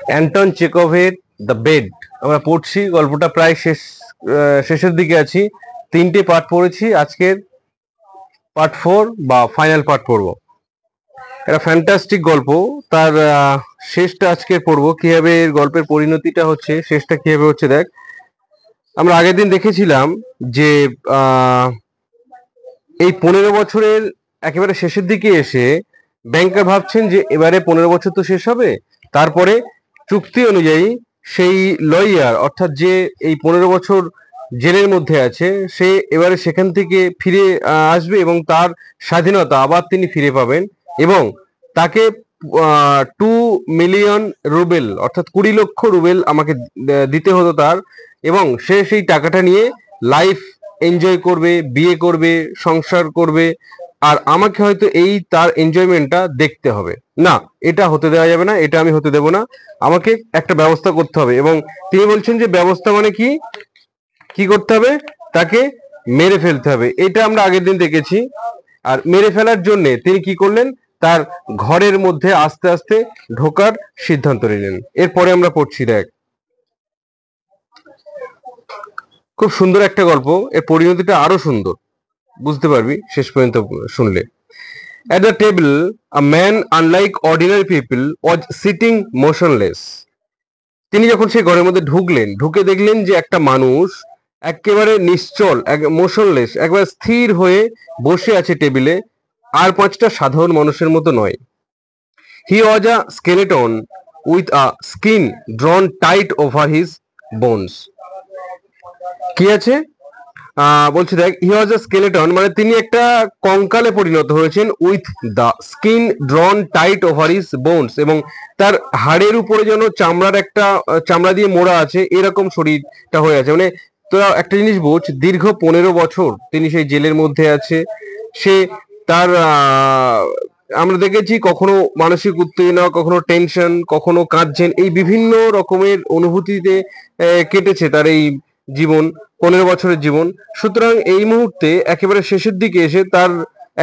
Anton চেকভের the bed আমরা পড়ছি। গল্পটা প্রায় শেষের দিকে আছি। 3টে পার্ট পড়েছি, আজকের পার্ট 4 বা ফাইনাল পার্ট পড়বো। এটা ফ্যান্টাস্টিক গল্প। তার শেষটা আজকে পড়বো, কিভাবে এর গল্পের পরিণতিটা হচ্ছে, শেষটা কিভাবে হচ্ছে। দেখ, আমরা আগের দিন দেখেছিলাম যে এই 15 বছরের একেবারে শেষের দিকে এসে ব্যাংকার ভাবছেন যে এবারে 15 বছর তো শেষ হবে, তারপরে চুক্তি অনুযায়ী সেই লয়ার অর্থাৎ যে এই 15 বছর জেলের মধ্যে আছে, সে এবারে সেখান থেকে ফিরে আসবে এবং তার স্বাধীনতা আবার তিনি ফিরে পাবেন এবং তাকে 2 মিলিয়ন রুবেল অর্থাৎ 20 লক্ষ রুবেল আমাকে দিতে হতো তার, এবং সে সেই টাকাটা নিয়ে লাইফ এনজয় করবে, বিয়ে করবে, সংসার করবে। আর আমাকে হয়তো এই তার এনজয়মেন্টটা দেখতে হবে না, এটা হতে দেওয়া যাবে না, এটা আমি হতে দেব না, আমাকে একটা ব্যবস্থা করতে হবে। এবং তিনি বলছেন যে ব্যবস্থা মানে কি কি করতে হবে, তাকে মেরে ফেলতে হবে। এটা আমরা আগের দিন দেখেছি। আর মেরে ফেলার জন্য তিনি কি করলেন, তার ঘরের মধ্যে আস্তে আস্তে ঢোকার সিদ্ধান্ত নিলেন। এরপরে আমরা পড়ছি, দেখ, খুব সুন্দর একটা গল্প, এর পরিণতিটা আরো সুন্দর, বুঝতে পারবি শেষ পর্যন্ত শুনলে। At the table, a man, unlike ordinary people, was sitting motionless. তিনি যখন সেই ঘরের মধ্যে ঢুকলেন, ঢুকে দেখলেন যে একটা মানুষ একেবারে নিশ্চল, মোশনলেস, একবার স্থির হয়ে বসে আছে টেবিলে, আর 5টা সাধারণ মানুষের মতো নয়। He was a skeleton with a skin drawn tight over his bones. কি আছে? বলছি, দেখ, হি ওয়াজ আ স্কেলেটন মানে তিনি একটা কঙ্কালে পরিণত হয়েছেন, with the skin ড্রন tight over his bones, এবং তার হাড়ের উপরে যেন চামড়ার একটা চামড়া দিয়ে মোড়া আছে, এরকম শরীরটা হয়ে আছে। মানে তোরা একটা জিনিস বোঝ, দীর্ঘ 15 বছর তিনি সেই জেলের মধ্যে আছে। সে তার আমরা দেখেছি কখনো মানসিক উত্তেজনা, কখনো টেনশন, কখনো কাঁদছেন, এই বিভিন্ন রকমের অনুভূতিতে কেটেছে তার এই জীবন, 15 বছরের জীবন। সুতরাং এই মুহূর্তে একেবারে শেষের দিকে এসে তার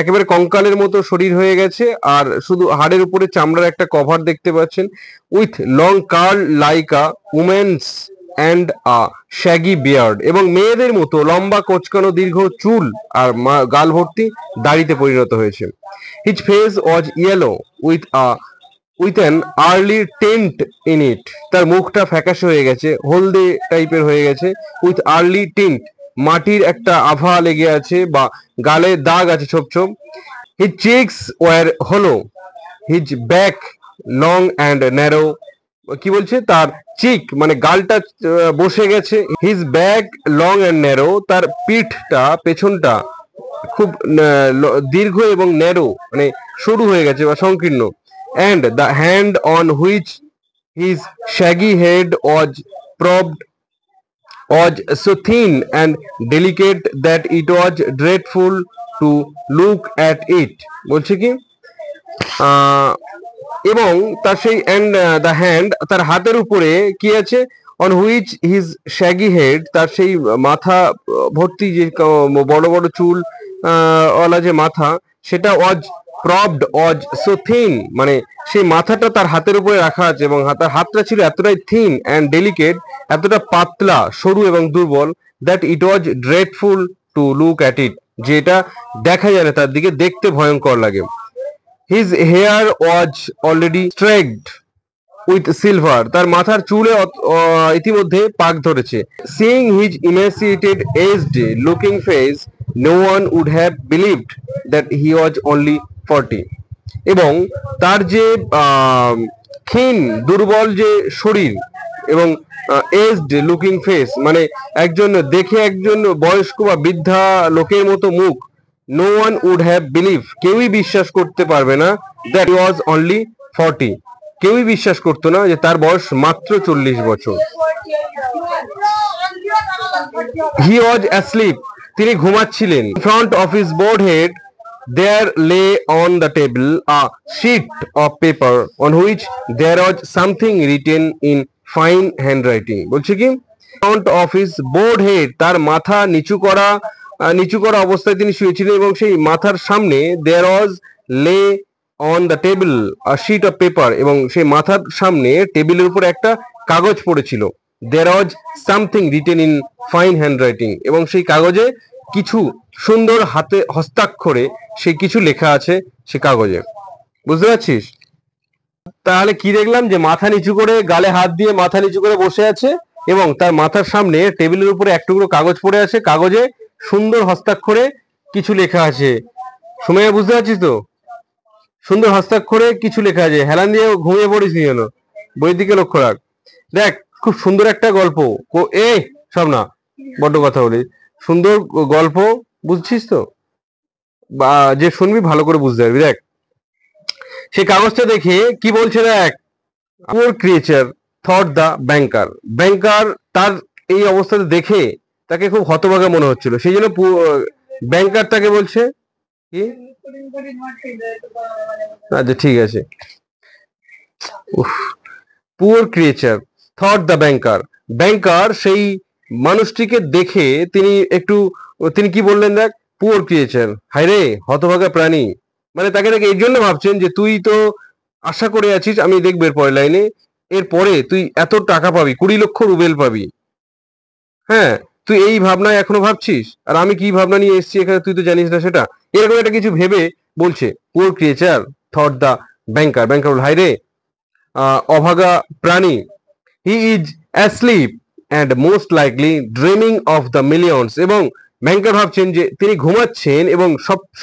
একেবারে কঙ্কালের মতো শরীর হয়ে গেছে, আর শুধু হাড়ের উপরে চামড়ার একটা কভার দেখতে পাচ্ছেন, with long curl like a women's and a shaggy beard, এবং মেয়েদের মতো লম্বা কোঁচকানো দীর্ঘ চুল আর গাল ভর্তি দাড়িতে পরিণত হয়েছে। His face was yellow with an early tent in it, তার মুখটা ফ্যাকাশে হয়ে গেছে, হলদে টাইপের হয়ে গেছে। উইথ আর্লি টিন্ট, মাটির একটা আভা লেগে আছে বা গালে দাগ আছে ছোপ ছোপ। হিজ চিকস ওয়ার হলো, his back long and narrow, কি বলছে, তার চিক মানে গালটা বসে গেছে। His back long and narrow, তার পিঠটা পেছনটা খুব দীর্ঘ এবং ন্যারো মানে সরু হয়ে গেছে বা সংকীর্ণ। And the hand on which his shaggy head was propped was so thin and delicate that it was dreadful to look at it. বলছে কি, এবং তার সেই and the hand, তার হাতের উপরে কি আছে, on which his shaggy head, তার সেই মাথা ভর্তি যে বড় বড় চুল ওয়ালা যে মাথা, সেটা was propped was so thin, মানে সেই মাথাটা তার হাতের উপরে রাখা আছে এবং তার হাতটা ছিল এতটাই থিন অ্যান্ড ডেলিকেট, এতটা পাতলা, সরু এবং দুর্বল, that it was dreadful to look at it, যেটা দেখা যায় না, তার দিকে দেখতে ভয়ঙ্কর লাগে। His hair was already streaked with silver, তার মাথার চুলে ইতিমধ্যে পাক ধরেছে। Seeing his emaciated aged looking face, no one would have believed that he was only 40, এবং তার যে ক্ষীণ দুর্বল যে শরীর এবং এজড লুকিং ফেস মানে একজন দেখে একজন বয়স্ক বা বৃদ্ধা লোকের মতো মুখ, no one would have believe, কেউই বিশ্বাস করতে পারবে না, দ্যাট হি ওয়াজ অনলি 40, কেউই বিশ্বাস করতো না যে তার বয়স মাত্র 40 বছর। হি ওয়াজ অ্যাসলিপ, তিনি ঘুমাচ্ছিলেন। In front of his bowed head there lay on the table a sheet of paper on which there was something written in fine handwriting. বলছে কি, front of his board head, তার মাথা নিচু করা অবস্থায় তিনি শুয়েছিলেন এবং সেই মাথার সামনে there was lay on the table a sheet of paper, এবং সেই মাথার সামনে টেবিলের উপর একটা কাগজ পড়েছিল। There was something written in fine handwriting, এবং সেই কাগজে কিছু সুন্দর হাতে হস্তাক্ষরে সেই কিছু লেখা আছে সে কাগজে। বুঝতে পারছিস? তাহলে কি দেখলাম, যে মাথা নিচু করে, গালে হাত দিয়ে মাথা নিচু করে বসে আছে, এবং তার মাথার সামনে টেবিলের উপরে এক টুকরো কাগজ পড়ে আছে, কাগজে সুন্দর হস্তাক্ষরে কিছু লেখা আছে। সময় বুঝতে পারছিস তো? সুন্দর হস্তাক্ষরে কিছু লেখা আছে। হেলান দিয়ে ঘুমিয়ে পড়িস নি যেন, বইয়ের দিকে লক্ষ্য রাখ। দেখ, খুব সুন্দর একটা গল্প। এই সব না, বড্ড কথা বলি। সুন্দর গল্প, বুঝছিস তো? বা যে শুনবি ভালো করে বুঝতে পারবি। দেখ, সেই কাগজটা দেখে কি বলছে, দেখ। Poor creature thought the banker. Banker তার এই অবস্থাতে দেখে তাকে খুব হতভাগা মনে হচ্ছিল, সেই জন্য ব্যাংকার তাকে বলছে কি, আচ্ছা ঠিক আছে। Poor creature thought the banker. Banker সেই মানুষটিকে দেখে তিনি কি বললেন, দেখ, পুয়ার ক্রিয়েচার, হায় রে হতভাগা প্রাণী। মানে তাকে দেখে এই জন্য ভাবছেন যে তুই তো আশা করে আছিস, আমি দেখবো এর পরের লাইনে, এরপরে তুই এত টাকা পাবি, 20 লক্ষ রুবেল পাবি। হ্যাঁ, তুই এই ভাবনায় এখনো ভাবছিস, আর আমি কি ভাবনা নিয়ে এসেছি এখানে তুই তো জানিস না সেটা। এরকম একটা কিছু ভেবে বলছে, poor creature thought the banker. Banker বল, হায় রে অভাগা প্রাণী। He is asleep and most likely dreaming of the millions. এবং ব্যাংকার ভাবছেন যে তিনি ঘুমাচ্ছেন, এবং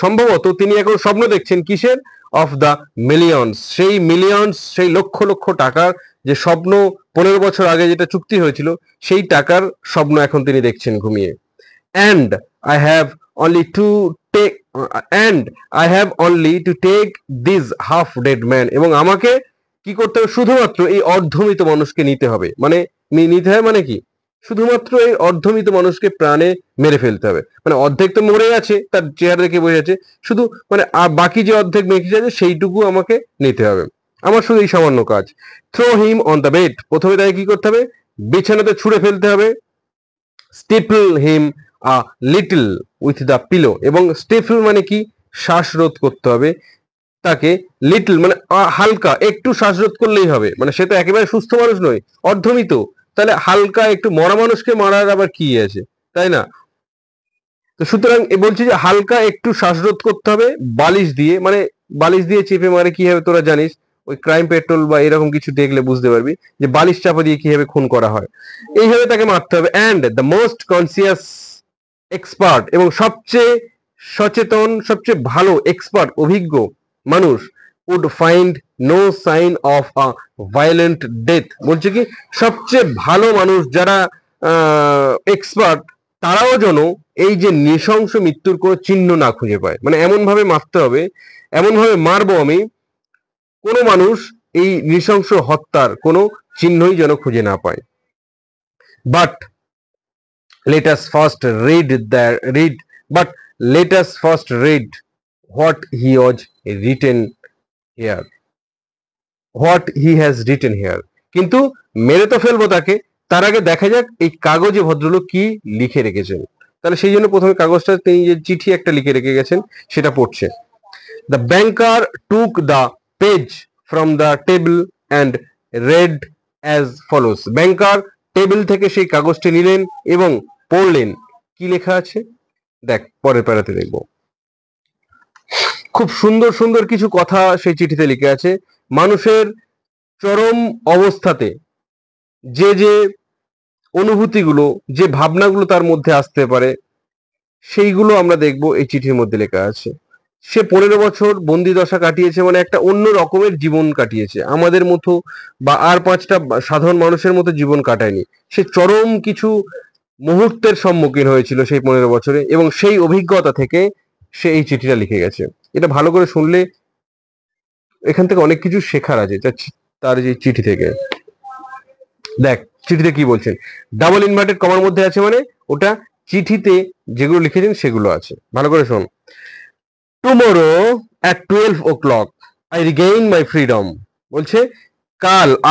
সম্ভবত তিনি এখন স্বপ্ন দেখছেন কিসের, অফ দ্য মিলিয়ন্স। সেই মিলিয়ন্স, সেই লক্ষ লক্ষ টাকার যে স্বপ্ন 15 বছর আগে যেটা চুক্তি হয়েছিল, সেই টাকার স্বপ্ন এখন তিনি দেখছেন ঘুমিয়ে। And I have only to take and I have only to take this half dead man. এবং আমাকে কি করতে হবে, শুধুমাত্র এই অর্ধমৃত মানুষকে নিতে হবে। মানে নিতে হবে মানে কি, শুধুমাত্র এই অর্ধমৃত মানুষকে প্রাণে মেরে ফেলতে হবে। মানে অর্ধেক তো মরে আছে, তার চেহারা দেখে বোঝা যাচ্ছে, শুধু মানে বাকি যে অর্ধেক বেঁচে আছে সেইটুকু আমাকে নিতে হবে। আমার শুধু এই সামান্য কাজ। Throw him on the bed. প্রথমে তাকে কি করতে হবে, বিছানাতে ছুঁড়ে ফেলতে হবে। Stifle him a little with the pillow. এবং স্টিফল মানে কি, শ্বাসরোধ করতে হবে তাকে। লিটল মানে হালকা একটু শ্বাসরোধ করলেই হবে, মানে সে তো একেবারে সুস্থ মানুষ নয়, অর্ধমিত। তাহলে হালকা একটু, মরা মানুষকে মারার আবার কি আছে, তাই না? তো সুতরাং বলছি যে হালকা একটু শ্বাসরোধ করতে হবে বালিশ দিয়ে। মানে বালিশ দিয়ে চেপে মারে কি হবে তোরা জানিস, ওই ক্রাইম পেট্রোল বা এরকম কিছু দেখলে বুঝতে পারবি যে বালিশ চাপা দিয়ে কিভাবে খুন করা হয়। এইভাবে তাকে মারতে হবে। And the most conscious expert, এবং সবচেয়ে সচেতন, সবচেয়ে ভালো এক্সপার্ট, অভিজ্ঞ মানুষ, would find no sign of a violent death. বলছে কি, সবচেয়ে ভালো মানুষ যারা এক্সপার্ট, তারাও যেন এই যে নৃশংস মৃত্যুর কোনো চিহ্ন না খুঁজে পায়। মানে এমন ভাবে মারতে হবে, এমন ভাবে মারবো আমি, কোনো মানুষ এই নৃশংস হত্যার কোনো চিহ্নই যেন খুঁজে না পায়। But let us first read but let us first read what he was written here, what he has written here। কিন্তু মেরে তো ফেলবো তাকে, তার আগে দেখা যাক এই কাগজে ভদ্রলোক কি লিখে রেখেছেন। তাহলে সেই জন্য প্রথমে কাগজটা তিনি যে চিঠি একটা লিখে রেখে গেছেন সেটা পড়ছে। The banker took the page from the table and read as follows। Banker table থেকে সেই কাগজটি নিলেন এবং পড়লেন কি লেখা আছে। দেখ, পরের প্যারাতে দেখবো। খুব সুন্দর সুন্দর কিছু কথা সেই চিঠিতে লিখে আছে। মানুষের চরম অবস্থাতে যে যে অনুভূতিগুলো, যে ভাবনাগুলো তার মধ্যে আসতে পারে, সেইগুলো আমরা দেখবো এই চিঠির মধ্যে লেখা আছে। সে 15 বছর বন্দি দশা কাটিয়েছে, মানে একটা অন্য রকমের জীবন কাটিয়েছে, আমাদের মতো বা আর 5টা সাধারণ মানুষের মতো জীবন কাটায়নি। সে চরম কিছু মুহূর্তের সম্মুখীন হয়েছিল সেই 15 বছরে, এবং সেই অভিজ্ঞতা থেকে সে এই চিঠিটা লিখে গেছে। এটা ভালো করে শুনলে এখান থেকে অনেক কিছু শেখার আছে তার যে চিঠি থেকে। দেখ চিঠিতে কি বলছেন, ডাবল ইনভার্টেড কমার মধ্যে আছে, মানে ওটা চিঠিতে যেগুলো লিখেছেন সেগুলো আছে। ভালো করে শোন। Tomorrow at 12 o'clock I regain my freedom। বলছে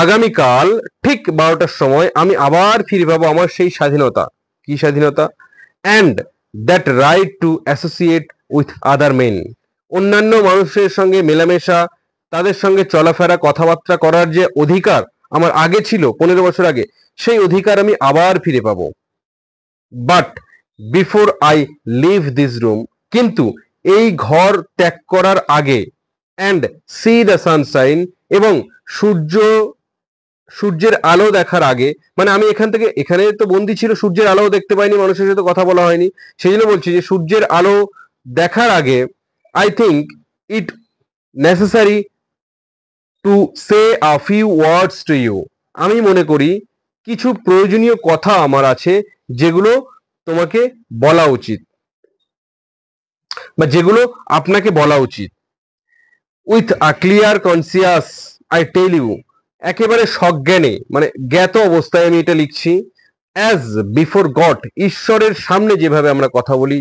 আগামীকাল ঠিক 12টার সময় আমি আবার ফিরে পাবো আমার সেই স্বাধীনতা। কি স্বাধীনতা? and that right to associate with other men। অন্যান্য মানুষের সঙ্গে মেলামেশা, তাদের সঙ্গে চলাফেরা, কথাবার্তা করার যে অধিকার আমার আগে ছিল 15 বছর আগে, সেই অধিকার আমি আবার ফিরে পাবো। But before I leave this room, কিন্তু এই ঘর ত্যাগ করার আগে, অ্যান্ড সি দ্য সানশাইন, এবং সূর্যের আলো দেখার আগে, মানে আমি এখানে তো বন্দি ছিল, সূর্যের আলো দেখতে পাইনি, মানুষের সাথে কথা বলা হয়নি, সেই জন্য বলছি যে সূর্যের আলো দেখার আগে I think it necessary to say a few words to you, আমি মনে করি কিছু প্রয়োজনীয় কথা আমার আছে যেগুলো তোমাকে বলা উচিত, বা যেগুলো আপনাকে বলা উচিত। With a clear conscious I tell you, একেবারে সজ্ঞানে, মানে জ্ঞাত অবস্থায় আমি এটা লিখছি। অ্যাজ বিফোর গড, ঈশ্বরের সামনে যেভাবে আমরা কথা বলি,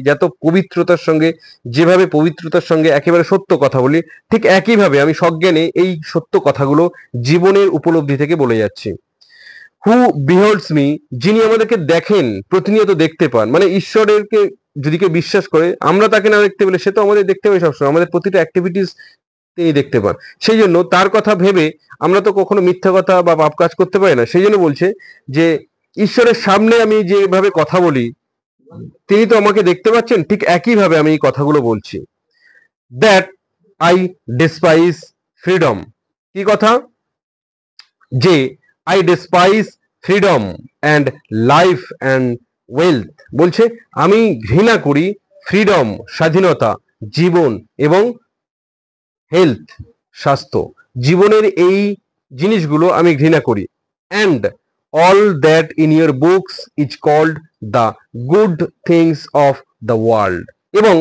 যেভাবে পবিত্রতার সঙ্গে একেবারে সত্য কথা বলি, ঠিক একইভাবে আমি সজ্ঞানে এই সত্য কথাগুলো জীবনের উপলব্ধি থেকে বলে যাচ্ছি। হু বিহোল্ডস মি, যিনি আমাদেরকে দেখেন, প্রতিনিয়ত দেখতে পান, মানে ঈশ্বরেরকে যদি কেউ বিশ্বাস করে, আমরা তাকে না দেখতে পেলে সে তো আমাদের দেখতে পাই সবসময়, আমাদের প্রতিটা অ্যাক্টিভিটিস তিনি দেখতে পান। সেই জন্য তার কথা ভেবে আমরা তো কখনো মিথ্যা কথা বা পাপ কাজ করতে পারি না। সেই জন্য বলছে যে ঈশ্বরের সামনে আমি যেভাবে কথা বলি, তিনি তো আমাকে দেখতে পাচ্ছেন, ঠিক একইভাবে আমি এই কথাগুলো বলছি। দ্যাট আই ডিসপাইজ ফ্রিডম, কি কথা? যে I despise freedom and life and wealth, বলছে আমি ঘৃণা করি ফ্রিডম, স্বাধীনতা, জীবন এবং হেলথ, স্বাস্থ্য, জীবনের এই জিনিসগুলো আমি ঘৃণা করি। And all that in your books is called the good things of the world, এবং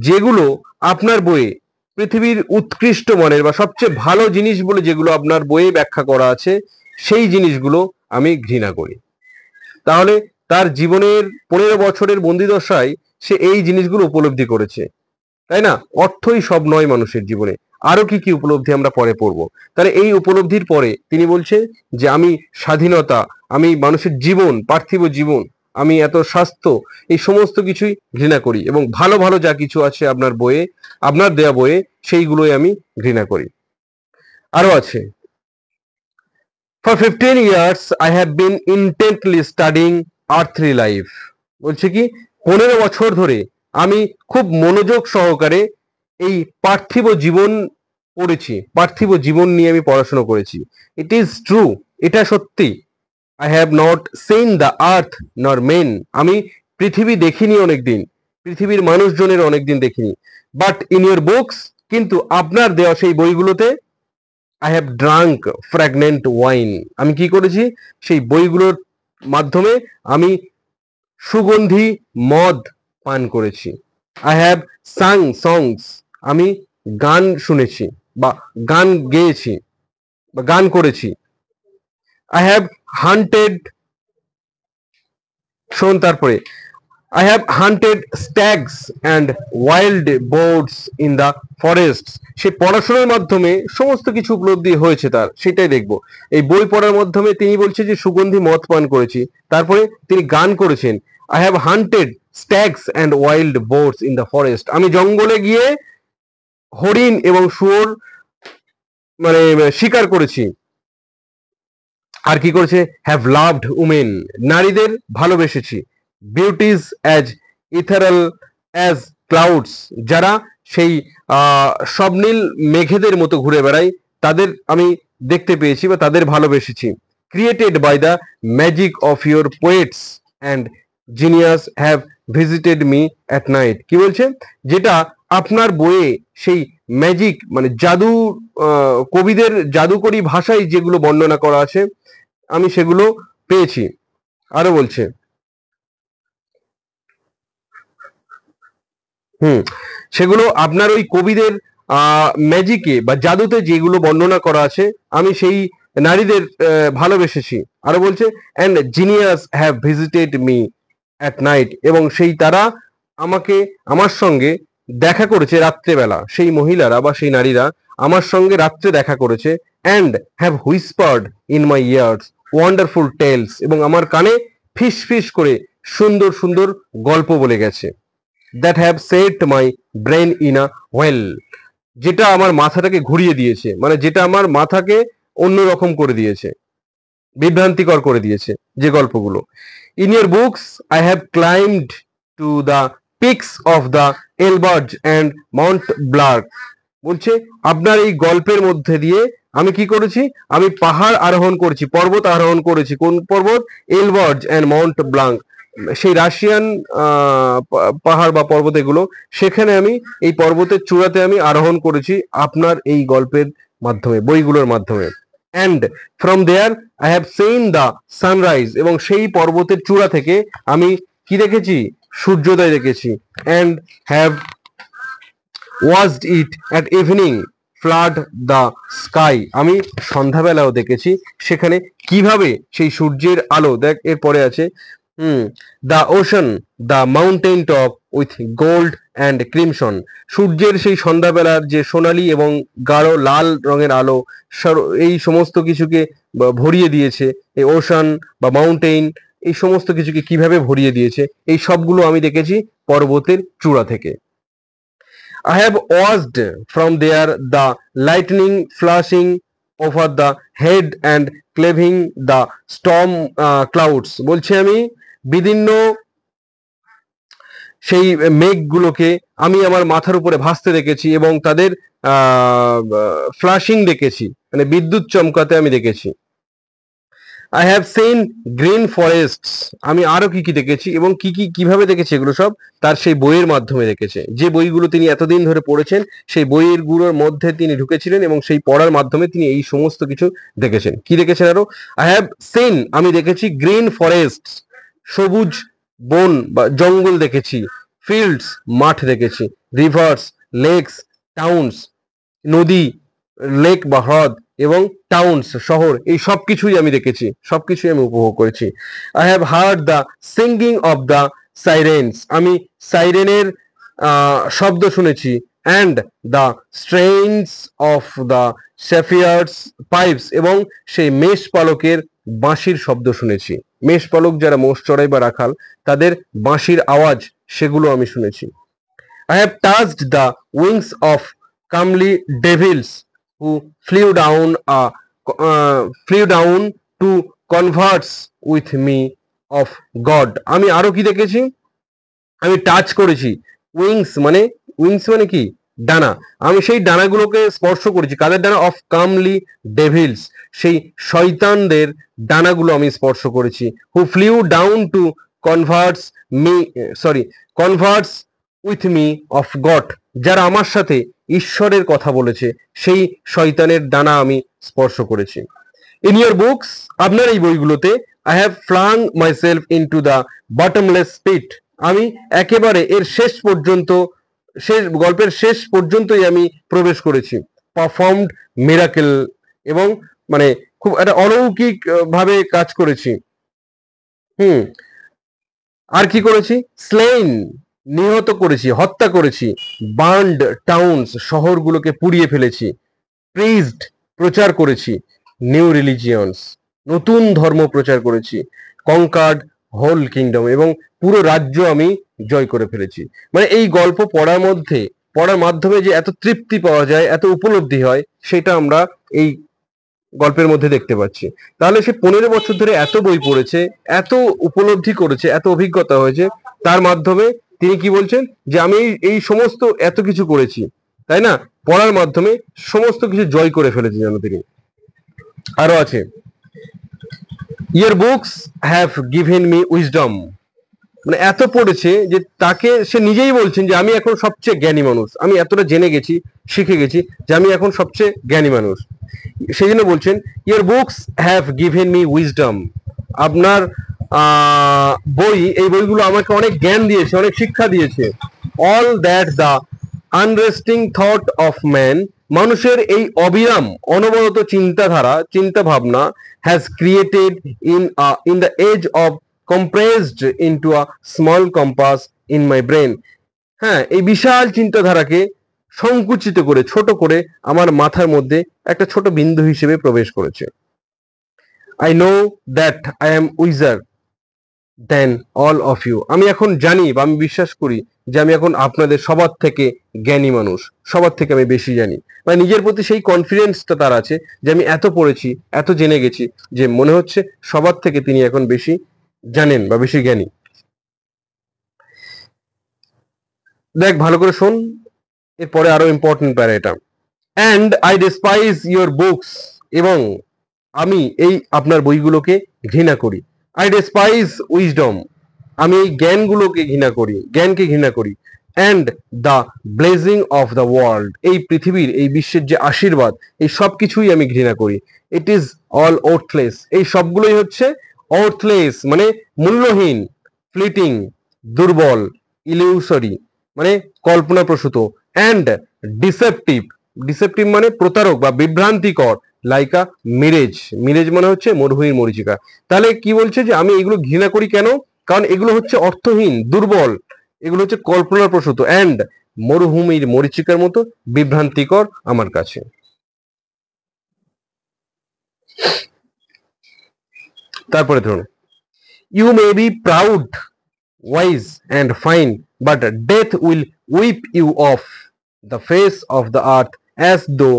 যেগুলো আপনার বইয়ে পৃথিবীর উৎকৃষ্ট মানের বা সবচেয়ে ভালো জিনিস বলে যেগুলো আপনার বইয়ে ব্যাখ্যা করা আছে, সেই জিনিসগুলো আমি ঘৃণা করি। তাহলে তার জীবনের 15 বছরের বন্দিদশায় সে এই জিনিসগুলো উপলব্ধি করেছে, তাই না? অর্থই সব নয় মানুষের জীবনে, আরো কি কি উপলব্ধি আমরা পরে পড়বো। তাহলে এই উপলব্ধির পরে তিনি বলছে যে আমি স্বাধীনতা, আমি মানুষের জীবন, পার্থিব জীবন, আমি এত স্বাস্থ্য, এই সমস্ত কিছুই ঘৃণা করি, এবং ভালো ভালো যা কিছু আছে আপনার বইয়ে, আপনার দেয়া বইয়ে, সেইগুলোই আমি ঘৃণা করি। আরো আছে, for 15 years I have been intently studying earthly life, বলছে কি 15 বছর ধরে আমি খুব মনোযোগ সহকারে এই পার্থিব জীবন পড়েছি, পার্থিব জীবন নিয়ে আমি পড়াশোনা করেছি। ইট ইজ ট্রু, এটা সত্যি। I have not seen the earth নর মেন, আমি পৃথিবী দেখিনি অনেকদিন, পৃথিবীর মানুষজনের অনেকদিন দেখিনি। বাট ইন ইউর বুকস, কিন্তু আপনার দেওয়া সেই বইগুলোতে, I have drunk fragrant wine, আমি কি করেছি, সেই বইগুলোর মাধ্যমে আমি সুগন্ধি মদ পান করেছি। আই হ্যাভ সাং সংস, আমি গান শুনেছি বা গান গেয়েছি বা গান করেছি। আই হ্যাভ হান্টেড, শোন তারপরে, I have hunted stags and wild boars in the forests, সে পড়াশোনার মাধ্যমে সমস্ত কিছু উপলব্ধি হয়েছে তার, সেটাই দেখবো। এই বই পড়ার মাধ্যমে তিনি বলছে যে সুগন্ধি মদ পান করেছি, তারপরে তিনি গান করেছেন। I have hunted stags and wild boars in the forest, আমি জঙ্গলে গিয়ে হরিণ এবং শুয়োর মানে শিকার করেছি। আর কি করেছে? হ্যাভ লাভড উমেন, নারীদের ভালোবেসেছি। বিউটিজ অ্যাজ ইথারাল অ্যাজ ক্লাউডস, যারা সেই স্বপ্নীল মেঘেদের মতো ঘুরে বেড়ায়, তাদের আমি দেখতে পেয়েছি বা তাদের ভালোবেসেছি। Created by the magic of your poets and genius have visited me at night, কি বলছে? যেটা আপনার বইয়ে সেই ম্যাজিক মানে জাদু, কবিদের জাদুকরী ভাষায় যেগুলো বর্ণনা করা আছে, আমি সেগুলো পেয়েছি। আরো বলছে, সেগুলো আপনার ওই কবিদের ম্যাজিকে বা জাদুতে যেগুলো বর্ণনা করা আছে, আমি সেই নারীদের ভালোবেসেছি। আরো বলছে, and genius have visited me at night, এবং সেই তারা আমার সঙ্গে দেখা করেছে রাত্রেবেলা, সেই মহিলারা বা সেই নারীরা আমার সঙ্গে রাত্রে দেখা করেছে। And have whispered in my ears wonderful tales, এবং আমার কানে ফিস ফিস করে সুন্দর সুন্দর গল্প বলে গেছে। That have said my brain in a well, যেটা আমার মাথাটাকে ঘুরিয়ে দিয়েছে, মানে যেটা আমার মাথাকে অন্যরকম করে দিয়েছে, বিভ্রান্তিকর করে দিয়েছে যে গল্পগুলো। In your books I have climbed to the peaks of the Elburz and Mont Blanc. বলছে আপনার এই গল্পের মধ্যে দিয়ে আমি কি করেছি, আমি পাহাড় আরোহণ করেছি, পর্বত আরোহণ করেছি। কোন পর্বত? এলবার্জ অ্যান্ড মাউন্ট ব্লাঙ্ক, সেই রাশিয়ান পাহাড় বা পর্বত এগুলো, সেখানে আমি এই পর্বতের চূড়াতে আমি আরোহণ করেছি আপনার এই গল্পের মাধ্যমে, বইগুলোর মাধ্যমে। And from there I have seen the sunrise, এবং সেই পর্বতের চূড়া থেকে আমি কি দেখেছি? সূর্যোদয় দেখেছি। And have watched it at evening flood the sky, আমি সন্ধ্যাবেলাও দেখেছি সেখানে কিভাবে সেই সূর্যের আলো, দেখ এরপরে আছে the ocean the mountain top with gold and crimson, সূর্যের সেই সন্ধ্যাবেলার যে সোনালী এবং গাঢ় লাল রঙের আলো এই সমস্ত কিছুকে ভরিয়ে দিয়েছে। এই ওশান বা মাউন্টেন এই সমস্ত কিছুকে কিভাবে ভরিয়ে দিয়েছে, এই সবগুলো আমি দেখেছি পর্বতের চূড়া থেকে। I have watched from there the lightning flashing over the head and cleaving the storm clouds, বলছে আমি বিভিন্ন সেই মেঘগুলোকে আমি আমার মাথার উপরে ভাসতে দেখেছি এবং তাদের ফ্লাশিং দেখেছি, মানে বিদ্যুৎ চমকাতে আমি দেখেছি। I have scene green forests, আমি আরো কি কি দেখেছি এবং কি কি কিভাবে দেখেছি এগুলো সব তার সেই বইয়ের মাধ্যমে দেখেছে। যে বইগুলো তিনি এতদিন ধরে পড়েছেন সেই বইয়ের গুলোর মধ্যে তিনি ঢুকেছিলেন এবং সেই পড়ার মাধ্যমে তিনি এই সমস্ত কিছু দেখেছেন। কি দেখেছেন আরো? আই হ্যাভ সিন, আমি দেখেছি গ্রিন ফরেস্টস, সবুজ বন বা জঙ্গল দেখেছি। ফিল্ডস, মাঠ দেখেছি। রিভার্স, লেকস, টাউনস, নদী, লেক বা হ্রদ, এবং টাউনস, শহর, এই সব কিছুই আমি দেখেছি, সবকিছুই আমি উপভোগ করেছি। I have heard the singing of the sirens, আমি সাইরেনের শব্দ শুনেছি। And the strains of the shepherds pipes, এবং সেই মেষ পালকের বাঁশির শব্দ শুনেছি। মেষ পালক যারা মোষ চড়াই বা রাখাল, তাদের বাঁশির আওয়াজ, সেগুলো আমি শুনেছি। I have touched the wings of comely devils who flew down to converse with me of God. আমি আরো কি দেখেছি? আমি টাচ করেছি। উইংস মানে কি? ডানা। আমি সেই ডানাগুলোকে স্পর্শ করেছি। কাদের ডানা? অফ কামলি ডেভিলস, সেই শয়তানদের ডানাগুলো আমি স্পর্শ করেছি। Who flew down to converse converse with me of God, যারা আমার সাথে ঈশ্বরের কথা বলেছে, সেই শয়তানের ডানা আমি স্পর্শ করেছি। ইন ইয়োর বুকস, আপনার এই বইগুলোতে, I have flung myself into the bottomless pit, আমি একেবারে এর শেষ পর্যন্ত, গল্পের শেষ পর্যন্তই আমি প্রবেশ করেছি। পারফর্মড মিরাকেল, এবং মানে খুব একটা অলৌকিক ভাবে কাজ করেছি। আর কি করেছি? স্লেইন, নিহত করেছি, হত্যা করেছি। বার্নড টাউনস, শহরগুলোকে পুড়িয়ে ফেলেছি। প্রিজড, প্রচার করেছি। নিউ রিলিজিয়নস, নতুন ধর্ম প্রচার করেছি। কনকার্ড হোল কিংডম, এবং পুরো রাজ্য আমি জয় করে ফেলেছি। মানে এই গল্প পড়ার মাধ্যমে যে এত তৃপ্তি পাওয়া যায়, এত উপলব্ধি হয়, সেটা আমরা এই গল্পের মধ্যে দেখতে পাচ্ছি। তাহলে সে 15 বছর ধরে এত বই পড়েছে, এত উপলব্ধি করেছে, এত অভিজ্ঞতা হয়েছে, তার মাধ্যমে তিনি কি বলছেন? যে আমি এই সমস্ত এত কিছু করেছি, তাই না? পড়ার মাধ্যমে সমস্ত কিছু জয় করে ফেলেছি যেন তিনি। আরো আছে, your books have given me wisdom, মানে এত পড়েছে যে তাকে সে নিজেই বলছেন যে আমি এখন সবচেয়ে জ্ঞানী মানুষ, আমি এতটা জেনে গেছি, শিখে গেছি যে আমি এখন সবচেয়ে জ্ঞানী মানুষ। সেই জন্য বলছেন your books have given me wisdom, আপনার এই বইগুলো আমাকে অনেক জ্ঞান দিয়েছে, অনেক শিক্ষা দিয়েছে। All that the unresting thought of man, মানুষের এই অবিরাম অনবরত চিন্তা ভাবনা, has created in the age of compressed into a small compass in my brain, হ্যাঁ, এই বিশাল চিন্তাধারাকে সংকুচিত করে, ছোট করে আমার মাথার মধ্যে একটা ছোট বিন্দু হিসেবে প্রবেশ করেছে। I know that I am wiser than all of you, আমি এখন জানি বা আমি বিশ্বাস করি যে আমি এখন আপনাদের সবার থেকে জ্ঞানী মানুষ, সবার থেকে আমি বেশি জানি, মানে নিজের প্রতি সেই কনফিডেন্সটা তার আছে যে আমি এত পড়েছি, এত জেনে গেছি, যে মনে হচ্ছে সবার থেকে তিনি এখন বেশি জানেন বা বেশি জ্ঞানী। দেখ ভালো করে শোন, এরপরে আরো ইম্পর্টেন্ট প্যারা এটা। অ্যান্ড আই ডেসপাইজ ইয়োর বুকস, এবং আমি এই আপনার বইগুলোকে ঘৃণা করি। আই ডেসপাইজ উইজডম, আমি এই জ্ঞানগুলোকে ঘৃণা করি, জ্ঞানকে ঘৃণা করি। And the blazing of the world, এই পৃথিবীর, এই বিশ্বের যে আশীর্বাদ, এই সব কিছুই আমি ঘৃণা করি। ইট ইজ অল ওর্থলেস, এই সবগুলোই হচ্ছে ওর্থলেস মানে মূল্যহীন, ফ্লিটিং, দুর্বল, ইলিউসরি মানে কল্পনাপ্রসূত, অ্যান্ড ডিসেপটিভ, ডিসেপটিভ মানে প্রতারক বা বিভ্রান্তিকর, লাইকা মিরেজ, মিরেজ মানে হচ্ছে মরুভূমির মরীচিকা। তাহলে কি বলছে যে আমি এগুলো ঘৃণা করি কেন? কারণ এগুলো হচ্ছে অর্থহীন, দুর্বল, এগুলো হচ্ছে কল্পনাপ্রসূত, অ্যান্ড মরুভূমির মরীচিকার মতো বিভ্রান্তিকর আমার কাছে। তারপরে ধরুন, you may be proud, wise and fine, but death will weep you off the face of the earth as though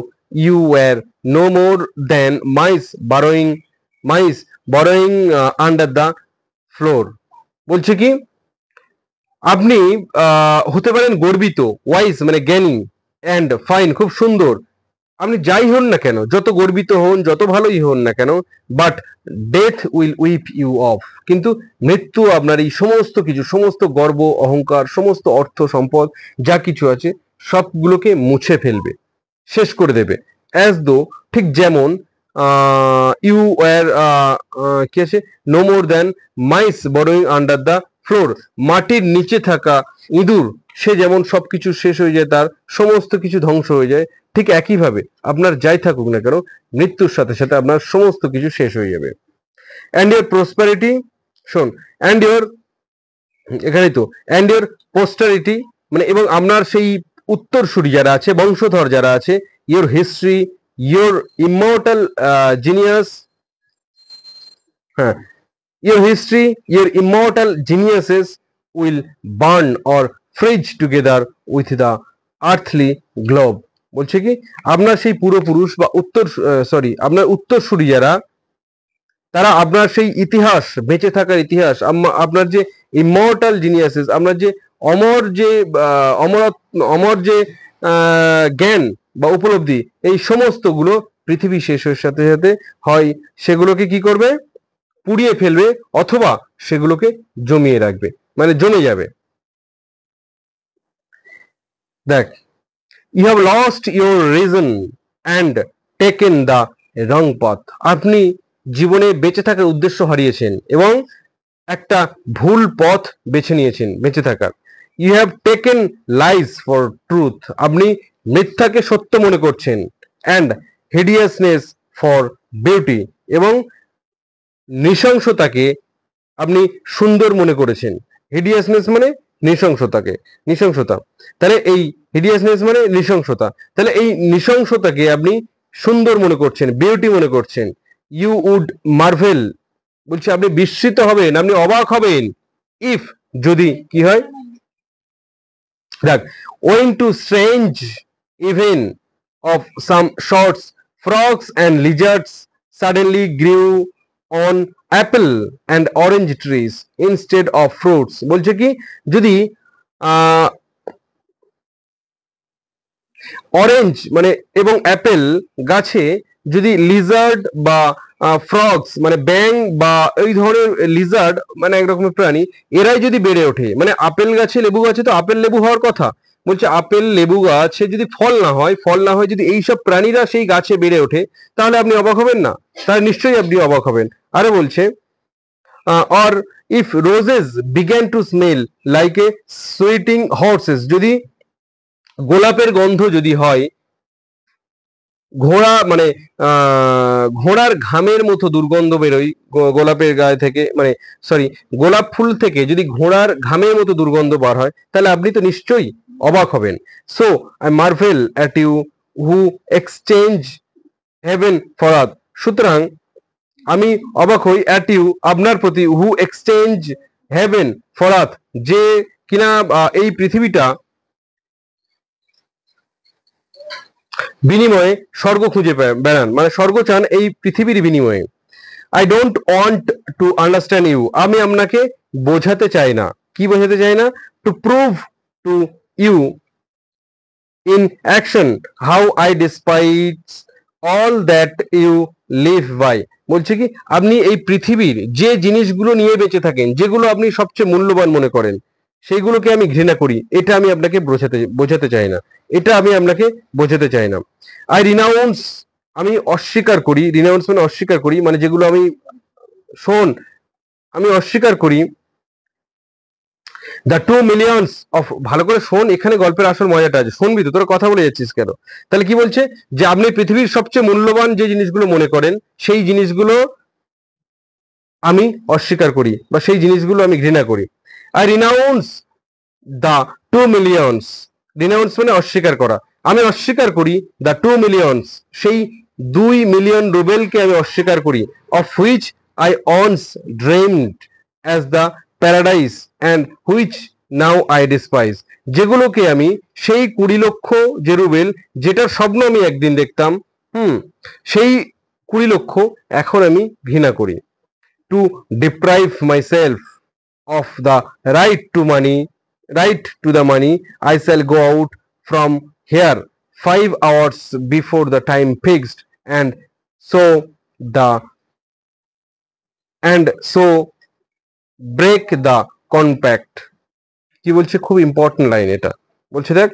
you were no more than mice burrowing under the floor. বলছে কি, আপনি হতে পারেন গর্বিত, ওয়াইজ মানে জ্ঞানী, and fine খুব সুন্দর, আপনি যাই হন না কেন, যত গর্বিত হন, যত ভালোই হন না কেন, but death will weep you off, কিন্তু মৃত্যু আপনার এই সমস্ত কিছু, সমস্ত গর্ব অহংকার, সমস্ত অর্থ সম্পদ যা কিছু আছে সবগুলোকে মুছে ফেলবে, শেষ করে দেবে। অ্যাজ দো, ঠিক যেমন ইউ ওয়ার কি আছে, no more than mice burrowing under the floor, মাটির নিচে থাকা ইঁদুর সে যেমন সবকিছু শেষ হয়ে যায়, তার সমস্ত কিছু ধ্বংস হয়ে যায়, ঠিক একইভাবে আপনার যাই থাকুক না কেন, মৃত্যুর সাথে সাথে আপনার সমস্ত কিছু শেষ হয়ে যাবে। অ্যান্ড ইয়োর প্রসপারিটি, শোন, অ্যান্ড ইয়োর, এখানেই তো, অ্যান্ড ইয়োর পোস্টারিটি মানে এবং আপনার সেই উত্তরসূরি যারা আছে, বংশধর যারা আছে, your history, your immortal genius, হ্যাঁ, your history, your immortal geniuses will burn or freeze together with the earthly globe। বলছে কি, আপনার সেই পূর্বপুরুষ বা আপনার উত্তরসূরি যারা, তারা আপনার সেই ইতিহাস, বেঁচে থাকার ইতিহাস, আপনার যে ইমর্টাল জিনিয়াসেস, আপনার যে অমর যে অমর অমর যে জ্ঞান বা উপলব্ধি, এই সমস্তগুলো পৃথিবী শেষ হওয়ার সাথে সাথে হয় সেগুলোকে কি করবে, পুড়িয়ে ফেলবে, অথবা সেগুলোকে জমিয়ে রাখবে, মানে জমে যাবে। দেখ, you have lost your reason and taken the wrong path, আপনি জীবনে বেঁচে থাকার উদ্দেশ্য হারিয়েছেন এবং একটা ভুল পথ বেছে নিয়েছেন বেঁচে থাকার। You have taken lies for truth, আপনি মিথ্যাকে সত্য মনে করছেন, অ্যান্ড হিডিয়াসনেস ফর বিউটি, এবং নৃশংসতাকে আপনি সুন্দর মনে করেছেন। হিডিয়াসনেস মানে নৃশংসতাকে, নৃশংসতা, তাহলে এই হিডিয়াসনেস মানে নৃশংসতা, তাহলে এই নৃশংসতাকে আপনি সুন্দর মনে করছেন, বিউটি মনে করছেন। ইউ উড মার্ভেল, বলছে আপনি বিস্মিত হবেন, আপনি অবাক হবেন, ইফ যদি কি হয়, দেখ, owing to strange even of some shorts, frogs and lizards suddenly grew on apple and orange trees instead of fruits। বলছে কি, যদি অরেঞ্জ মানে এবং অ্যাপেল গাছে যদি লিজার্ড বা ফ্রগস মানে ব্যাং বা এই ধরনের, লিজার্ড মানে এক রকমের প্রাণী, এরাই যদি বেড়ে ওঠে, মানে আপেল গাছে, লেবু গাছে তো আপেল লেবু হওয়ার কথা, বলছে আপেল লেবু গাছে যদি ফল না হয়, যদি এইসব প্রাণীরা সেই গাছে বেড়ে ওঠে, তাহলে আপনি অবাক হবেন না? তাহলে নিশ্চয়ই আপনি অবাক হবেন। আরে বলছে, or if roses began to smell like a sweating horse's, যদি গোলাপের গন্ধ যদি হয়, ঘোড়া মানে ঘোড়ার ঘামের মতো দুর্গন্ধ বেরোয় গোলাপের গায়ে থেকে, মানে সরি, গোলাপ ফুল থেকে যদি ঘোড়ার ঘামের মতো দুর্গন্ধ বার হয়, তাহলে আপনি তো নিশ্চয়ই অবাক হবেন। So I marvel at you who exchange heaven for earth, সুতরাং আমি অবাক হই অ্যাট ইউ আপনার প্রতি, who exchange heaven for earth, যে কিনা এই পৃথিবীটা বিনিময়ে স্বর্গ খুঁজে বেড়ান, মানে স্বর্গ চান এই পৃথিবীর বিনিময়ে। I don't want to understand you, আমি আপনাকে বোঝাতে চাই না। কি বোঝাতে চাই না? To prove to you in action how I despise all that you live by. বলছে কি, আপনি এই পৃথিবীর যে জিনিসগুলো নিয়ে বেঁচে থাকেন, যেগুলো আপনি সবচেয়ে মূল্যবান মনে করেন, সেইগুলোকে আমি ঘৃণা করি, এটা আমি আপনাকে বোঝাতে চাই না, এটা আমি আপনাকে বোঝাতে চাই না। আই রিনাউন্স, আমি অস্বীকার করি, রিনাউন্স মানে অস্বীকার করি, মানে যেগুলো আমি আমি অস্বীকার করি। দ্য 2 মিলিয়নস অফ, ভালো করে শোন, এখানে গল্পের আসল মজাটা আছে, শুনবি তো, তোরা কথা বলে যাচ্ছিস কেন? তাহলে কি বলছে, যে আপনি পৃথিবীর সবচেয়ে মূল্যবান যে জিনিসগুলো মনে করেন, সেই জিনিসগুলো আমি অস্বীকার করি, বা সেই জিনিসগুলো আমি ঘৃণা করি। I renowned the 2 millions, renowned মানে অস্বীকার করা, আমি অস্বীকার করি দ্য 2 মিলিয়নস, সেই 2 মিলিয়ন রুবেলকে আমি অস্বীকার করি, of which I once dreamed as the paradise and which now I despise, যেগুলোকে আমি, সেই 20 লক্ষ যে রুবেল যেটার স্বপ্ন আমি একদিন দেখতাম, সেই 20 লক্ষ এখন আমি ঘৃণা করি। To deprive myself of the right to the money, I shall go out from here 5 hours before the time fixed, and so the so break the compact. কি বলছে, খুব ইম্পর্টেন্ট লাইন এটা। বলছে দেখ,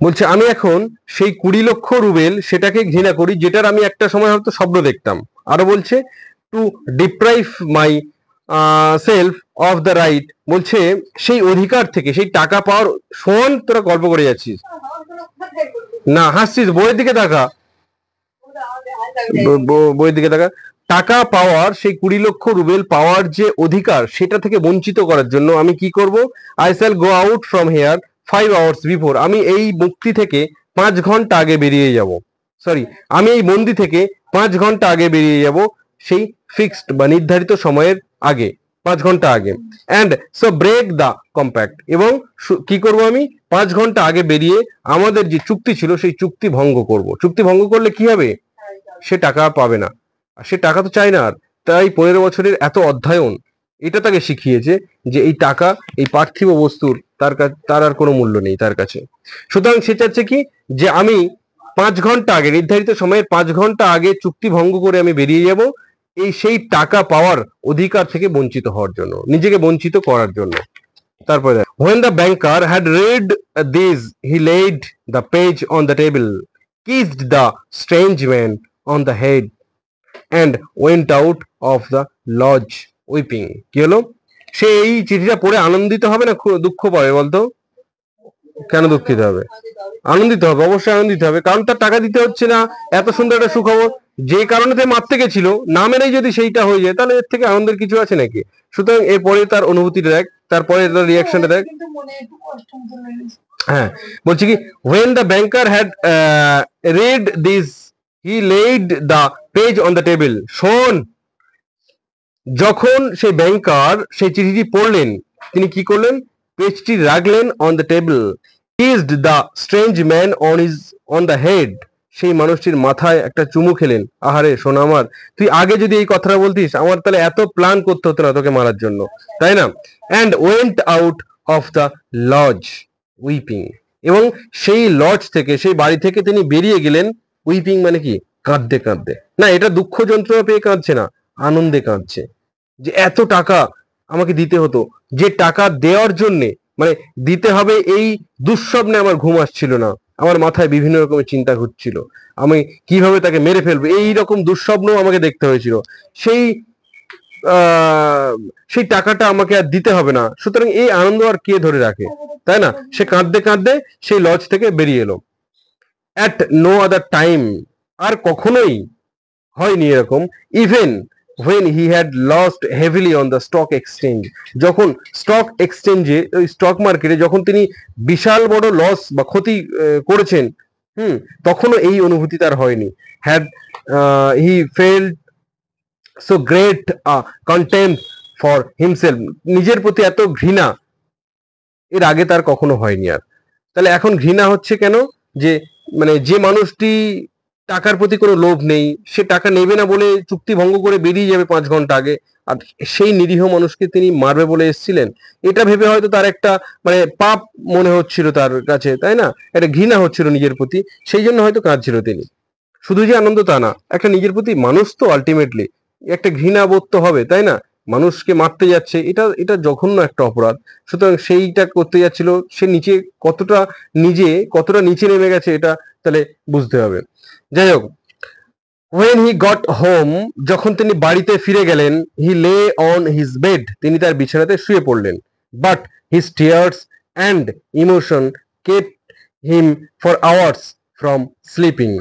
বলছে আমি এখন সেই 20 লক্ষ রুবেল সেটাকে ঘৃণা করি, যেটার আমি একটা সময় হয়তো স্বপ্ন দেখতাম। আরো বলছে to deprive myself of the right, বলছে সেই অধিকার থেকে, সেই টাকা পাওয়ার। শোন, তোরা গল্প করে যাচ্ছিস না, হাসছিস, বইয়ের দিকে তাকা, বইয়ের দিকে তাকা। টাকা পাওয়ার, সেই 20 লক্ষ রুবেল পাওয়ার যে অধিকার, সেটা থেকে বঞ্চিত করার জন্য আমি কি করব? I shall go out from here 5 hours before, আমি এই মুক্তি থেকে 5 ঘন্টা আগে বেরিয়ে যাব। সরি, আমি এই বন্দি থেকে 5 ঘন্টা আগে বেরিয়ে যাব, সেই ফিক্সড বা নির্ধারিত সময়ের আগে, 5 ঘন্টা আগে। And so break the compact, এবং কি করব আমি? 5 ঘন্টা আগে বেরিয়ে আমাদের যে চুক্তি ছিল, সেই চুক্তি ভঙ্গ করব। চুক্তি ভঙ্গ করলে কি হবে? সে টাকা পাবে না, আর সে টাকা তো চায় না। আর তাই 15 বছরের এত অধ্যয়ন এটা তাকে শিখিয়েছে যে এই টাকা, এই পার্থিব বস্তুর তার আর কোনো মূল্য নেই তার কাছে। সুতরাং সে চাচ্ছে কি, যে আমি 5 ঘন্টা আগে, নির্ধারিত সময়ের 5 ঘন্টা আগে চুক্তি ভঙ্গ করে আমি বেরিয়ে যাব, সেই টাকা পাওয়ার অধিকার থেকে বঞ্চিত হওয়ার জন্য, নিজেকে বঞ্চিত করার জন্য। তারপরে when the banker had read this, he laid the page on the table, kissed the strange man on the head, and went out of the lodge weeping. কি হলো? সে এই চিঠিটা পড়ে আনন্দিত হবে না দুঃখ পাবে বলতো? কেন দুঃখিত হবে? আনন্দিত হবে, অবশ্যই আনন্দিত হবে, কারণ তার টাকা দিতে হচ্ছে না। এত সুন্দর একটা সুখবর, যে কারণে সে মারতে গেছিল, না মেরেই যদি সেইটা হয়ে যায়, তাহলে এর থেকে আনন্দের কিছু আছে নাকি? সুতরাং এরপরে তার অনুভূতিটা দেখ, তারপরে তার রিয়াকশনটা দেখ। হ্যাঁ, বলছি কি, when the banker had read this, he laid the page on the table. শোন, যখন সেই ব্যাংকার সেই চিঠিটি পড়লেন, তিনি কি করলেন? পেজটি রাখলেন on the table, kissed the strange man on the head, সেই মানুষটির মাথায় একটা চুমু খেলেন। আহারে সোনা আমার, তুই আগে যদি এই কথাটা বলতিস, আমার তাহলে এত প্ল্যান করতে হতো না তোকে মারার জন্য, তাই না? And went out of the lodge weeping, এবং সেই লজ থেকে, সেই বাড়ি থেকে তিনি বেরিয়ে গেলেন। উইপিং মানে কি? কাঁদতে কাঁদতে। না, এটা দুঃখ যন্ত্রণা পেয়ে কাঁদছে না, আনন্দে কাঁদছে, যে এত টাকা আমাকে দিতে হতো, যে টাকা দেওয়ার জন্যে, মানে দিতে হবে এই দুঃস্বপ্নে আমার ঘুম আসছিল না, আমার মাথায় বিভিন্ন রকমের চিন্তা ঘুরছিল, আমি কিভাবে তাকে মেরে ফেলবো, এই রকম দুঃস্বপ্ন আমাকে দেখতে হয়েছিল। সেই সেই টাকাটা আমাকে আর দিতে হবে না, সুতরাং এই আনন্দ আর কে ধরে রাখে, তাই না? সে কাঁদতে কাঁদতে সেই লজ থেকে বেরিয়ে এলো। অ্যাট নো আদার টাইম, আর কখনোই হয়নি এরকম, even when he had lost heavily on the stock exchange, যখন স্টক এক্সচেঞ্জে, ওই স্টক মার্কেটে যখন তিনি বিশাল বড় লস বা ক্ষতি করেছেন, তখনও এই অনুভূতি তার হয়নি। had he felt so great contempt for himself, নিজের প্রতি এত ঘৃণা এর আগে তার কখনো হয়নি। আর তাহলে এখন ঘৃণা হচ্ছে কেন? যে মানে যে মানুষটি টাকার প্রতি কোনো লোভ নেই, সে টাকা নেবে না বলে চুক্তি ভঙ্গ করে বেরিয়ে যাবে 5 ঘন্টা আগে, আর সেই নিরীহ মানুষকে তিনি মারবে বলে এসেছিলেন, এটা ভেবে হয়তো তার একটা মানে পাপ মনে হচ্ছিল তার কাছে, তাই না? একটা ঘৃণা হচ্ছিল নিজের প্রতি, সেই জন্য হয়তো কাঁদছিল তিনি। শুধু যে আনন্দ তা না, একটা নিজের প্রতি মানুষ তো আলটিমেটলি একটা ঘৃণা বোধ তো হবে, তাই না? মানুষকে মারতে যাচ্ছে, এটা এটা জঘন্য একটা অপরাধ। সুতরাং সেইটা করতে যাচ্ছিল, সে কতটা নিচে নেমে গেছে, এটা তাহলে বুঝতে হবে। যাই হোক, when he got home, যখন তিনি বাড়িতে ফিরে গেলেন, he lay on his bed, তিনি তার বিছানাতে শুয়ে পড়লেন, but his tears and emotion kept him for hours from sleeping,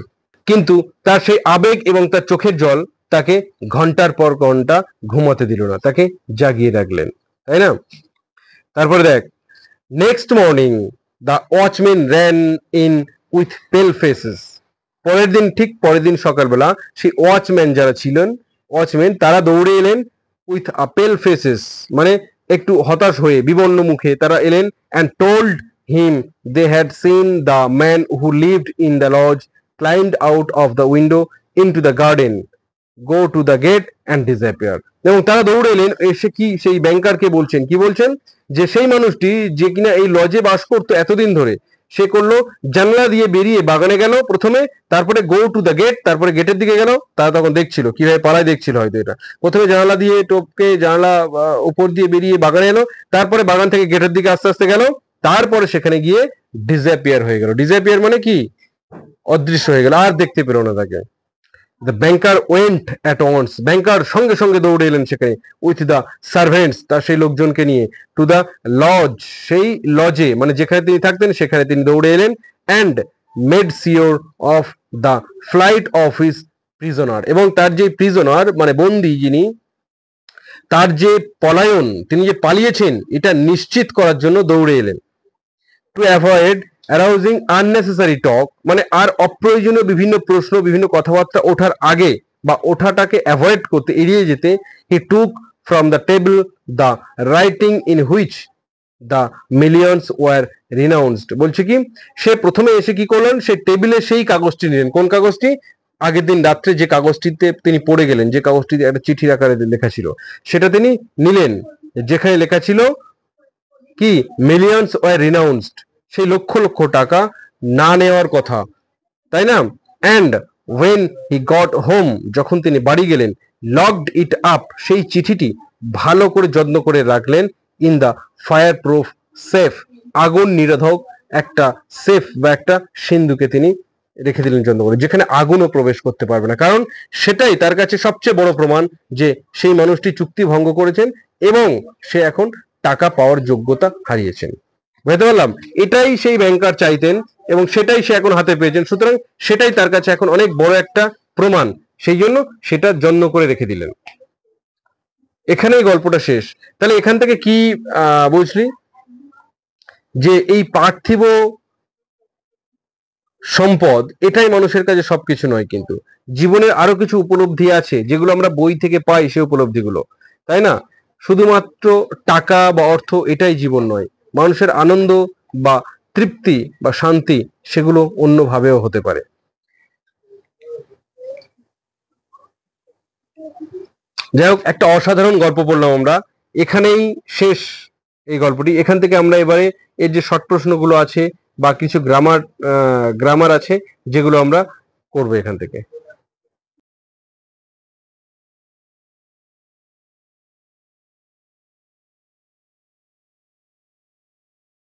কিন্তু তার সেই আবেগ এবং তার চোখের জল তাকে ঘন্টার পর ঘন্টা ঘুমাতে দিল না, তাকে জাগিয়ে রাখলেন, তাই না? তারপরে দেখ, next morning the watchman ran in with পেল ফেসেস, ঠিক পরের দিন সকালবেলা সেই ওয়াচম্যান যারা ছিলেন, ওয়াচম্যান তারা দৌড়ে এলেন, উইথ আ পেল ফেসেস মানে একটু হতাশ হয়ে বিবর্ণ মুখে তারা এলেন, and told him they had seen the man who lived in the lodge climbed out of the window into the garden, go to the gate and disappear. এবং তারা দৌড়ে এলেন, এসে কি সেই ব্যাংকারকে বলছেন, কি বলছেন? যে সেই মানুষটি যে কিনা এই লজে বাস করতো এতদিন ধরে, সে করলো জানলা দিয়ে বেরিয়ে বাগানে গেল প্রথমে, তারপরে গো টু দ্য গেট, তারপরে গেটের দিকে গেল। তারা তখন দেখছিল, কিভাবে পালায় দেখছিল হয়তো এটা, প্রথমে জানালা দিয়ে টপকে জানালা উপর দিয়ে বেরিয়ে বাগানে এলো, তারপরে বাগান থেকে গেটের দিকে আস্তে আস্তে গেল, তারপরে সেখানে গিয়ে ডিসঅ্যাপিয়ার হয়ে গেল। ডিসঅ্যাপিয়ার মানে কি? অদৃশ্য হয়ে গেল, আর দেখতে পেল না তাকে। The banker went at once, banker সঙ্গে সঙ্গে দৌড়ে এলেন সেখানে, উইথ দ্য সার্ভেন্টস, তার সেই লোকজনকে নিয়ে, টু দ্য লজ, সেই লজে মানে যেখানে তিনি থাকতেন সেখানে তিনি দৌড়ে এলেন, and made sure of the flight of his prisoner, এবং তার যে প্রিজনার মানে বন্দী যিনি, তার যে পলায়ন, তিনি যে পালিয়েছেন এটা নিশ্চিত করার জন্য দৌড়ে এলেন। টু অ্যাভয়েড অ্যারাউজিং আননেসেসারি টক, মানে আর অপ্রয়োজনীয় বিভিন্ন প্রশ্ন, বিভিন্ন কথাবার্তা ওঠার আগে বা ওঠাটাকে অ্যাভয়েড করতে, এড়িয়ে যেতে, he took from the table the writing in which the millions were renounced, বলছে কি সে প্রথমে এসে কি করলেন, সে টেবিলে সেই কাগজটি নিলেন। কোন কাগজটি? আগের দিন রাত্রে যে কাগজটিতে তিনি পড়ে গেলেন, যে কাগজটি একটা চিঠির আকারে লেখা ছিল, সেটা তিনি নিলেন, যেখানে লেখা ছিল কি মিলিয়নস ওয়ার রিনাউন্সড, সেই লক্ষ লক্ষ টাকা না নেওয়ার কথা, তাই না? And when he got home, যখন তিনি বাড়ি গেলেন, লকড ইট আপ, সেই চিঠিটি ভালো করে যত্ন করে রাখলেন, in the fire proof safe, আগুন নিরোধক একটা সেফ বা একটা সিন্ধুকে তিনি রেখে দিলেন যত্ন করে, যেখানে আগুনও প্রবেশ করতে পারবে না, কারণ সেটাই তার কাছে সবচেয়ে বড় প্রমাণ যে সেই মানুষটি চুক্তি ভঙ্গ করেছেন এবং সে এখন টাকা পাওয়ার যোগ্যতা হারিয়েছেন। বুঝতে পারলাম? এটাই সেই ব্যাংকার চাইতেন এবং সেটাই সে এখন হাতে পেয়েছেন, সুতরাং সেটাই তার কাছে এখন অনেক বড় একটা প্রমাণ, সেই জন্য সেটা যত্ন করে রেখে দিলেন। এখানেই গল্পটা শেষ। তাহলে এখান থেকে কি বুঝলি? যে এই পার্থিব সম্পদ এটাই মানুষের কাছে সবকিছু নয়, কিন্তু জীবনের আরো কিছু উপলব্ধি আছে যেগুলো আমরা বই থেকে পাই, সেই উপলব্ধিগুলো, তাই না? শুধুমাত্র টাকা বা অর্থ এটাই জীবন নয়, মানুষের আনন্দ বা তৃপ্তি বা শান্তি সেগুলো অন্যভাবেও হতে পারে। যাই হোক, একটা অসাধারণ গল্প পড়লাম আমরা, এখানেই শেষ এই গল্পটি। এখান থেকে আমরা এবারে এর যে শর্ট প্রশ্নগুলো আছে বা কিছু গ্রামার আছে যেগুলো আমরা করবো এখান থেকে।